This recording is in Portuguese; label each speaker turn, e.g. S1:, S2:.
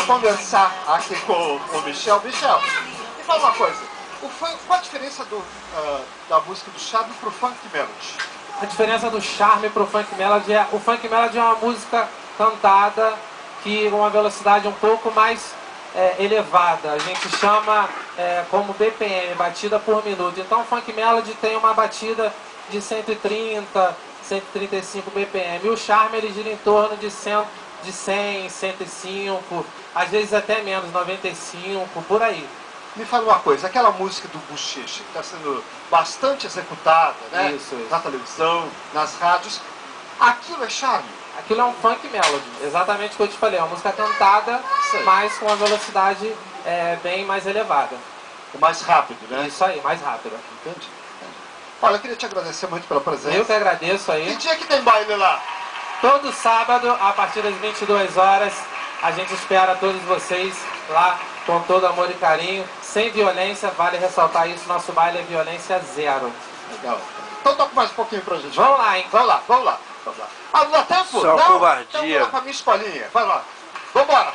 S1: conversar aqui com o Michel. Michel, me fala uma coisa. Qual a diferença da música do Charme pro Funk Melody?
S2: A diferença do Charme pro Funk Melody é... O Funk Melody é uma música cantada que uma velocidade um pouco mais elevada. A gente chama como BPM, batida por minuto. Então o Funk Melody tem uma batida de 130, 135 BPM. E o Charme ele gira em torno de 100, 105, às vezes até menos, 95, por aí.
S1: Me fala uma coisa, aquela música do Bochecha, que está sendo bastante executada, né?
S2: Isso.
S1: Na televisão, nas rádios, aquilo é charme?
S2: Aquilo é um funk melody, exatamente o que eu te falei, é uma música cantada, mas com uma velocidade bem mais elevada.
S1: Mais rápido, né?
S2: Isso aí, mais rápido.
S1: Entendi. Olha, eu queria te agradecer muito pela presença.
S2: Eu que agradeço aí.
S1: Que dia que tem baile lá?
S2: Todo sábado, a partir das 22 horas, a gente espera todos vocês lá com todo amor e carinho, sem violência, vale ressaltar isso, nosso baile é violência zero.
S1: Legal. Então toca mais um pouquinho pra gente.
S2: Vamos lá, hein?
S1: Vamos lá. Ah, não dá tempo?
S3: Só
S1: não?
S3: covardia.
S1: Então vou lá pra minha escolinha. Vai lá. Vambora.